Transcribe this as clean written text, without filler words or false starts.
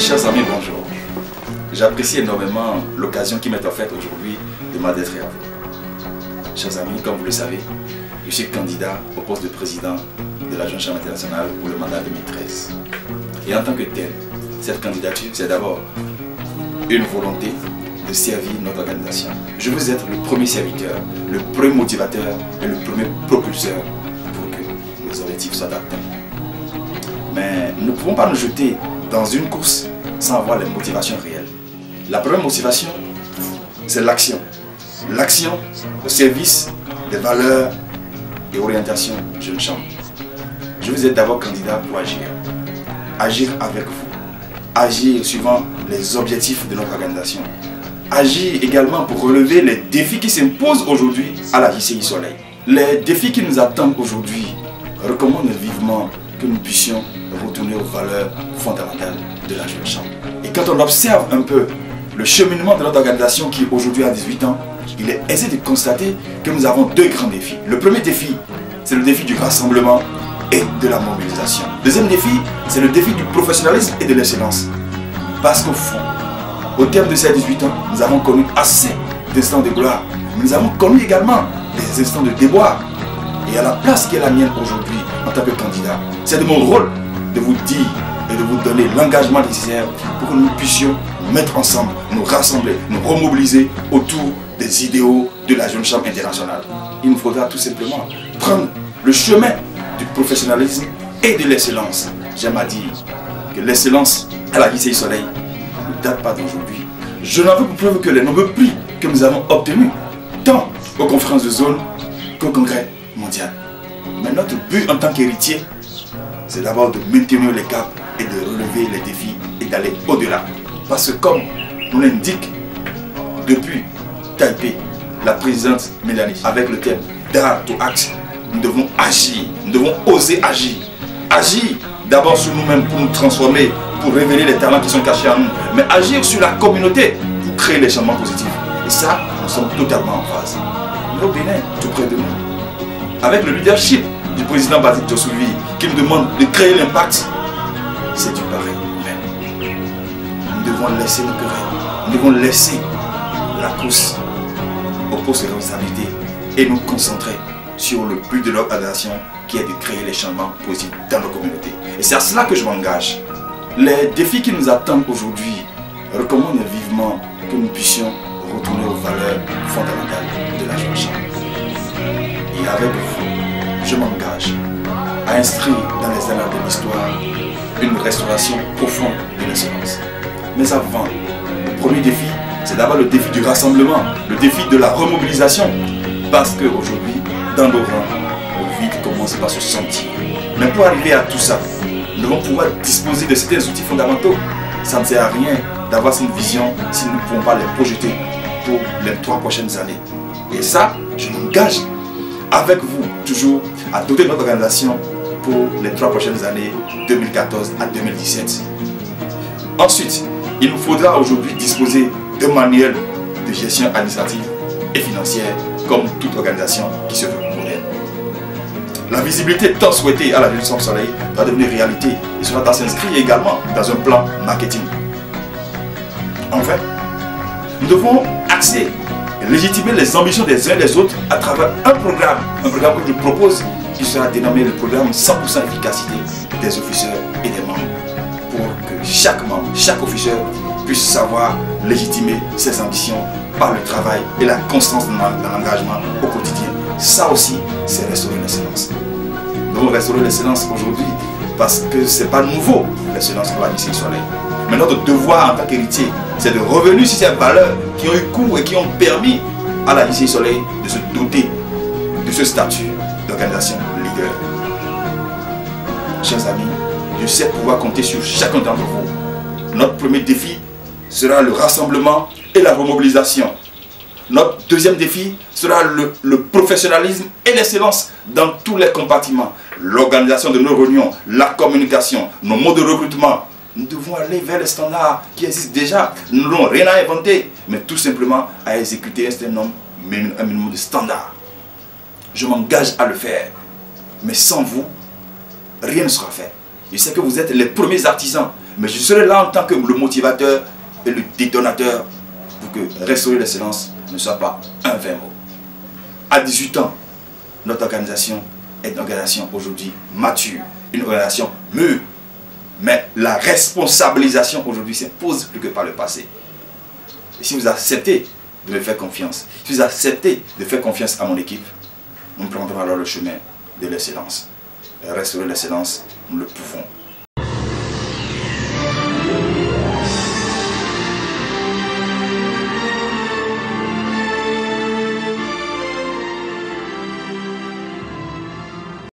Chers amis, bonjour. J'apprécie énormément l'occasion qui m'est offerte aujourd'hui de m'adresser à vous. Chers amis, comme vous le savez, je suis candidat au poste de président de la Jeune Chambre internationale pour le mandat 2013. Et en tant que tel, cette candidature, c'est d'abord une volonté de servir notre organisation. Je veux être le premier serviteur, le premier motivateur et le premier propulseur pour que nos objectifs soient atteints. Mais nous ne pouvons pas nous jeter dans une course sans avoir les motivations réelles. La première motivation, c'est l'action. L'action au service des valeurs et orientations Jeune Chambre. Je veux être d'abord candidat pour agir. Agir avec vous. Agir suivant les objectifs de notre organisation. Agir également pour relever les défis qui s'imposent aujourd'hui à la JCI Soleil. Les défis qui nous attendent aujourd'hui recommandent vivement que nous puissions retourner aux valeurs fondamentales de la Jeune Chambre. Et quand on observe un peu le cheminement de notre organisation qui aujourd'hui a 18 ans, il est aisé de constater que nous avons deux grands défis. Le premier défi, c'est le défi du rassemblement et de la mobilisation. Le deuxième défi, c'est le défi du professionnalisme et de l'excellence. Parce qu'au fond, au terme de ces 18 ans, nous avons connu assez d'instants de gloire. Mais nous avons connu également des instants de déboire. Et à la place qui est la mienne aujourd'hui en tant que candidat, c'est de mon rôle de vous dire et de vous donner l'engagement nécessaire pour que nous puissions nous mettre ensemble, nous rassembler, nous remobiliser autour des idéaux de la Jeune Chambre internationale. Il nous faudra tout simplement prendre le chemin du professionnalisme et de l'excellence. J'aime à dire que l'excellence à la JCI Soleil ne date pas d'aujourd'hui. Je n'en veux pour preuve que les nombreux prix que nous avons obtenus, tant aux conférences de zone qu'au congrès mondial. Mais notre but en tant qu'héritier, c'est d'abord de maintenir les caps et de relever les défis et d'aller au-delà. Parce que comme nous l'indique depuis Taipei, la présidente Mélanie, avec le thème Dare to Act, nous devons agir, nous devons oser agir. Agir d'abord sur nous-mêmes pour nous transformer, pour révéler les talents qui sont cachés en nous, mais agir sur la communauté pour créer les changements positifs. Et ça, nous sommes totalement en phase. Mais au Bénin, tout près de nous, avec le leadership du président Batik Djossouvi qui nous demande de créer l'impact, c'est du pareil même. Nous devons laisser nos querelles, nous devons laisser la course aux postes de responsabilité et nous concentrer sur le but de l'organisation qui est de créer les changements positifs dans nos communautés. Et c'est à cela que je m'engage. Les défis qui nous attendent aujourd'hui recommandent vivement que nous puissions retourner aux valeurs fondamentales de la Jeune Chambre. Et avec vous, je m'engage à inscrire dans les annales de l'histoire une restauration profonde de l'excellence. Mais avant, le premier défi, c'est d'abord le défi du rassemblement, le défi de la remobilisation. Parce qu'aujourd'hui, dans nos rangs, le vide commence par se sentir. Mais pour arriver à tout ça, nous devons pouvoir disposer de certains outils fondamentaux. Ça ne sert à rien d'avoir cette vision si nous ne pouvons pas les projeter pour les 3 prochaines années. Et ça, je m'engage avec vous toujours à doter notre organisation pour les 3 prochaines années, 2014 à 2017. Ensuite, il nous faudra aujourd'hui disposer de manuels de gestion administrative et financière comme toute organisation qui se veut moderne. La visibilité tant souhaitée à la Jeune Chambre Soleil va devenir réalité et cela doit s'inscrire également dans un plan marketing. Enfin, nous devons axer et légitimer les ambitions des uns et des autres à travers un programme que je propose qui sera dénommé le programme 100% efficacité des officiers et des membres pour que chaque membre, chaque officier puisse savoir légitimer ses ambitions par le travail et la constance dans l'engagement au quotidien. Ça aussi, c'est restaurer l'excellence. Nous devons restaurer l'excellence aujourd'hui parce que ce n'est pas nouveau, l'excellence pour la JCI Soleil. Mais notre devoir en tant qu'héritier, c'est de revenir sur ces valeurs qui ont eu cours et qui ont permis à la JCI Soleil de se doter de ce statut d'organisation leader. Chers amis, je sais pouvoir compter sur chacun d'entre vous. Notre premier défi sera le rassemblement et la remobilisation. Notre deuxième défi sera le professionnalisme et l'excellence dans tous les compartiments. L'organisation de nos réunions, la communication, nos modes de recrutement. Nous devons aller vers les standards qui existent déjà. Nous n'avons rien à inventer, mais tout simplement à exécuter un minimum de standards. Je m'engage à le faire. Mais sans vous, rien ne sera fait. Je sais que vous êtes les premiers artisans, Mais je serai là en tant que le motivateur et le détonateur pour que restaurer l'excellence ne soit pas un vain mot. À 18 ans, notre organisation est une organisation aujourd'hui mature, une organisation mûre. Mais la responsabilisation aujourd'hui s'impose plus que par le passé. Et si vous acceptez de me faire confiance, si vous acceptez de faire confiance à mon équipe, nous prendrons alors le chemin de l'excellence. Restaurer l'excellence, nous le pouvons.